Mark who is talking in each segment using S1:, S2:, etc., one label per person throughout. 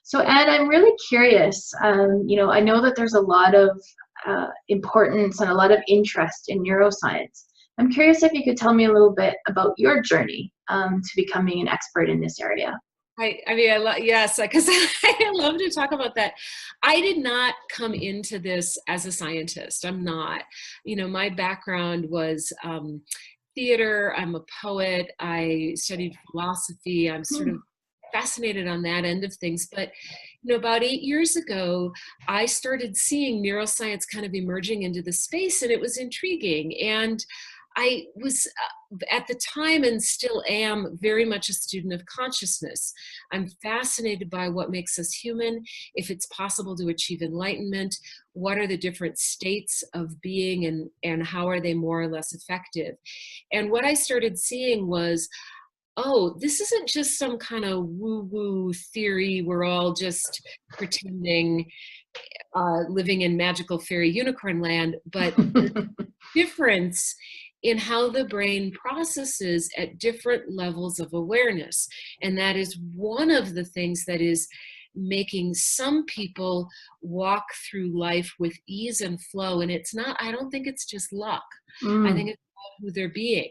S1: So, Anne, I'm really curious. I know that there's a lot of importance and a lot of interest in neuroscience. I'm curious if you could tell me a little bit about your journey to becoming an expert in this area.
S2: I love, yes, because I love to talk about that. I did not come into this as a scientist. I'm not. My background was theater. I'm a poet. I studied philosophy. I'm sort of fascinated on that end of things. But, about 8 years ago, I started seeing neuroscience kind of emerging into the space, and it was intriguing. And I was at the time, and still am, very much a student of consciousness. I'm fascinated by what makes us human, if it's possible to achieve enlightenment, what are the different states of being, and how are they more or less effective. And what I started seeing was, oh, this isn't just some kind of woo-woo theory, we're all just pretending, living in magical fairy unicorn land, but the difference in how the brain processes at different levels of awareness. And that is one of the things that is making some people walk through life with ease and flow. And I don't think it's just luck. I think it's about who they're being.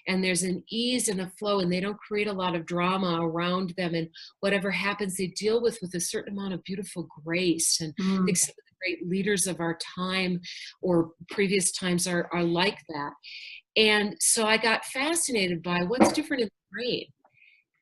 S2: And there's an ease and a flow, and they don't create a lot of drama around them. And whatever happens, they deal with a certain amount of beautiful grace. And I think some of the great leaders of our time or previous times are like that. And so I got fascinated by what's different in the brain,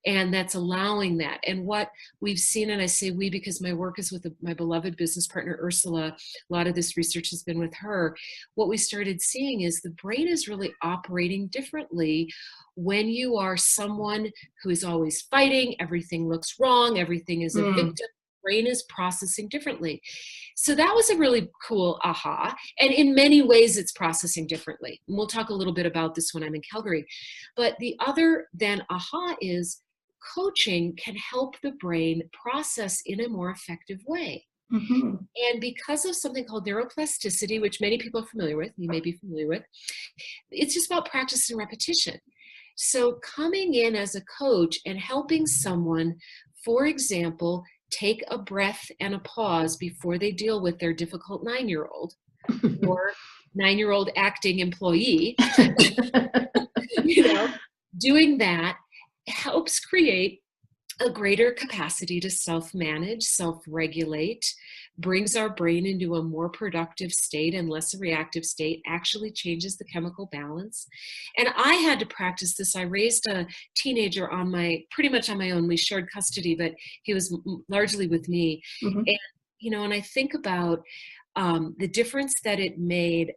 S2: and that's allowing that. And what we've seen, and I say we because my work is with my beloved business partner, Ursula. A lot of this research has been with her. What we started seeing is the brain is really operating differently when you are someone who is always fighting, everything looks wrong, everything is a victim. Brain is processing differently. So that was a really cool aha. And in many ways, it's processing differently. And we'll talk a little bit about this when I'm in Calgary. But the other then aha is coaching can help the brain process in a more effective way. And because of something called neuroplasticity, which many people are familiar with, you may be familiar with, it's just about practice and repetition. So coming in as a coach and helping someone, for example, take a breath and a pause before they deal with their difficult 9-year-old or 9-year-old acting employee, doing that helps create a greater capacity to self-manage, self-regulate, brings our brain into a more productive state and less a reactive state, actually changes the chemical balance. And I had to practice this. I raised a teenager pretty much on my own. We shared custody, but he was largely with me. And, and I think about the difference that it made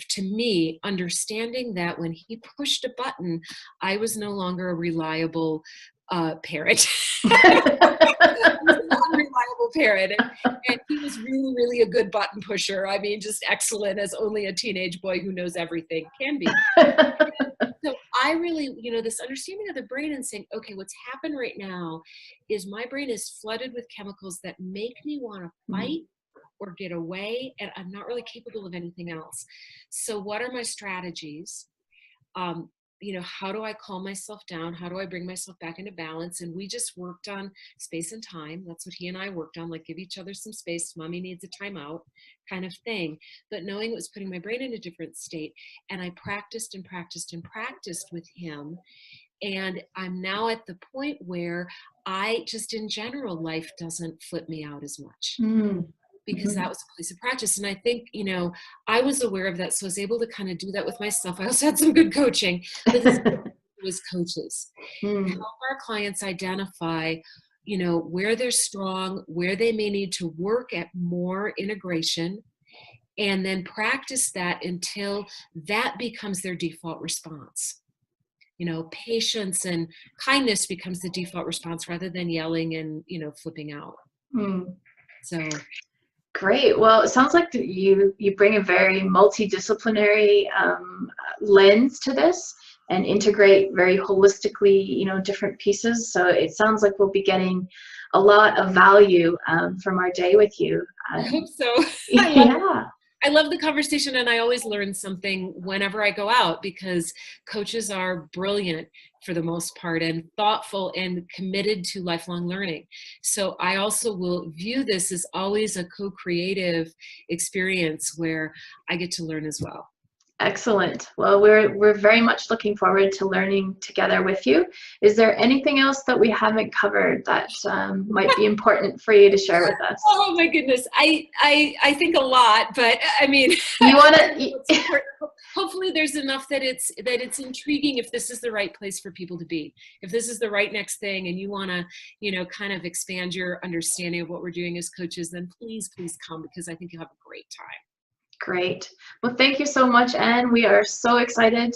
S2: to me, understanding that when he pushed a button, I was no longer a reliable parent. Unreliable parent. And he was really, really a good button pusher. I mean, just excellent, as only a teenage boy who knows everything can be. So I really, this understanding of the brain and saying, okay, what's happened right now is my brain is flooded with chemicals that make me want to fight or get away, and I'm not really capable of anything else. So what are my strategies? How do I calm myself down? How do I bring myself back into balance? And we just worked on space and time. That's what he and I worked on, like give each other some space. Mommy needs a timeout kind of thing. But knowing it was putting my brain in a different state. And I practiced and practiced and practiced with him. And I'm now at the point where in general, life doesn't flip me out as much. Because that was a place of practice. And I think, I was aware of that. So I was able to kind of do that with myself. I also had some good coaching, but this was coaches. Help our clients identify, where they're strong, where they may need to work at more integration, and then practice that until that becomes their default response. Patience and kindness becomes the default response rather than yelling and, flipping out. So.
S1: Great. Well, it sounds like you bring a very multidisciplinary lens to this and integrate very holistically, different pieces. So it sounds like we'll be getting a lot of value from our day with you.
S2: I hope so.
S1: Yeah.
S2: I love the conversation, and I always learn something whenever I go out, because coaches are brilliant for the most part and thoughtful and committed to lifelong learning. So I also will view this as always a co-creative experience where I get to learn as well.
S1: Excellent. Well, we're very much looking forward to learning together with you. Is there anything else that we haven't covered that might be important for you to share with us?
S2: Oh my goodness, I think a lot, but I mean,
S1: you want to.
S2: Hopefully, there's enough that it's intriguing if this is the right place for people to be. If this is the right next thing, and you want to, kind of expand your understanding of what we're doing as coaches, then please come, because I think you'll have a great time.
S1: Great. Well, thank you so much, Anne. We are so excited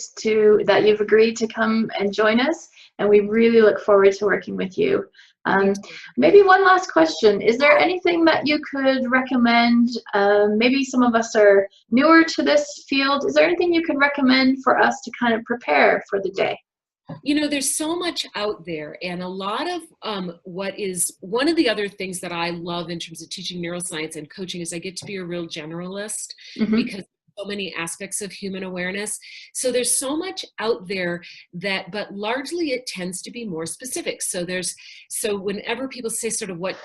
S1: that you've agreed to come and join us, and we really look forward to working with you. Maybe one last question. Is there anything that you could recommend? Maybe some of us are newer to this field. Is there anything you could recommend for us to kind of prepare for the day?
S2: There's so much out there, and a lot of what is one of the other things that I love in terms of teaching neuroscience and coaching is I get to be a real generalist, because so many aspects of human awareness. So there's so much out there but largely it tends to be more specific. So whenever people say sort of what,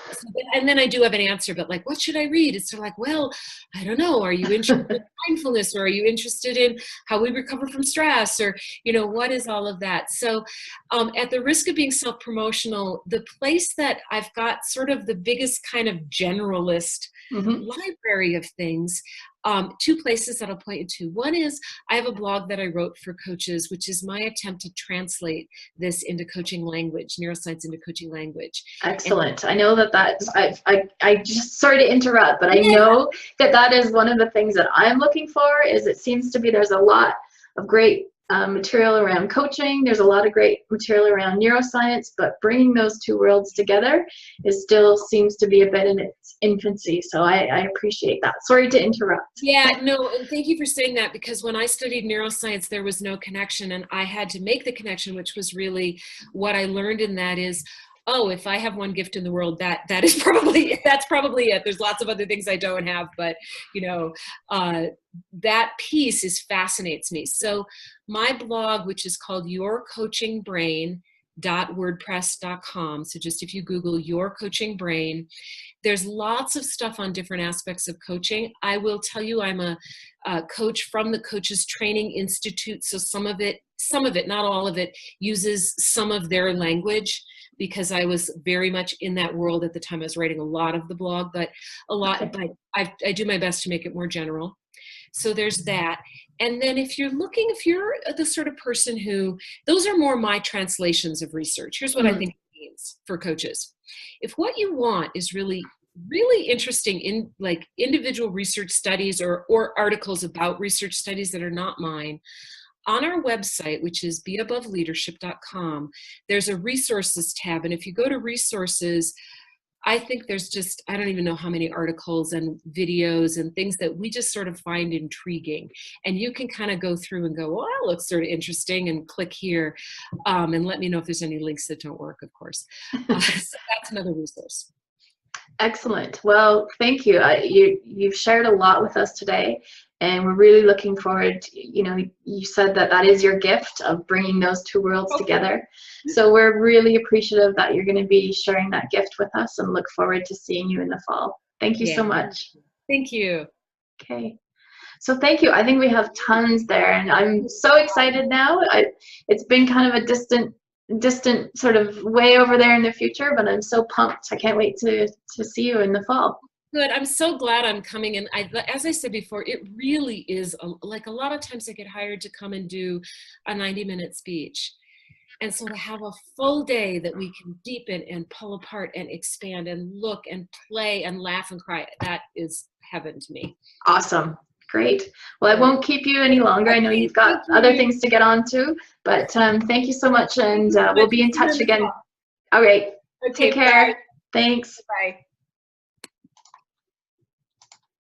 S2: and then I do have an answer, but like, what should I read? It's sort of like, well, I don't know. Are you interested in mindfulness, or are you interested in how we recover from stress, or, what is all of that? So at the risk of being self-promotional, the place that I've got sort of the biggest kind of generalist library of things, two places that I'll point you to. One is I have a blog that I wrote for coaches, which is my attempt to translate this into coaching language, neuroscience into coaching language.
S1: Excellent. I know that's, I just, sorry to interrupt, but I know that is one of the things that I'm looking for. Is it seems to be there's a lot of great material around coaching. There's a lot of great material around neuroscience, but bringing those two worlds together still seems to be a bit in its infancy. So I appreciate that. Sorry to interrupt.
S2: Yeah, no, and thank you for saying that, because when I studied neuroscience, there was no connection, and I had to make the connection, which was really what I learned in that is, oh, if I have one gift in the world, that's probably it. There's lots of other things I don't have, but that piece fascinates me. So my blog, which is called yourcoachingbrain.wordpress.com. So just if you Google Your Coaching Brain, there's lots of stuff on different aspects of coaching. I will tell you, I'm a coach from the Coaches Training Institute. So some of it, not all of it, uses some of their language, because I was very much in that world at the time. I was writing a lot of the blog, but I do my best to make it more general. So there's that. And then if you're the sort of person those are more my translations of research. Here's what I think it means for coaches. If what you want is really, really interesting in like individual research studies or articles about research studies that are not mine, on our website, which is BEabove Leadership.com, there's a resources tab. And if you go to resources, I think there's I don't even know how many articles and videos and things that we just sort of find intriguing. And you can kind of go through and go, well, that looks sort of interesting, and click here, and let me know if there's any links that don't work, of course. So that's another resource.
S1: Excellent. Well, thank you. You've shared a lot with us today, and we're really looking forward. You said that is your gift of bringing those two worlds together. So we're really appreciative that you're going to be sharing that gift with us, and look forward to seeing you in the fall. Thank you so much.
S2: Thank you.
S1: Okay. So thank you. I think we have tons there, and I'm so excited now. It's been kind of a distant sort of way over there in the future, but I'm so pumped. I can't wait to see you in the fall.
S2: Good. I'm so glad I'm coming in. As I said before, it really is like a lot of times I get hired to come and do a 90-minute speech. And so to have a full day that we can deepen and pull apart and expand and look and play and laugh and cry, that is heaven to me.
S1: Awesome. Great. Well, I won't keep you any longer. I know you've got other things to get on to, but thank you so much, and we'll be in touch again. All right.
S2: Okay,
S1: take care.
S2: bye.
S1: Thanks.
S2: Bye.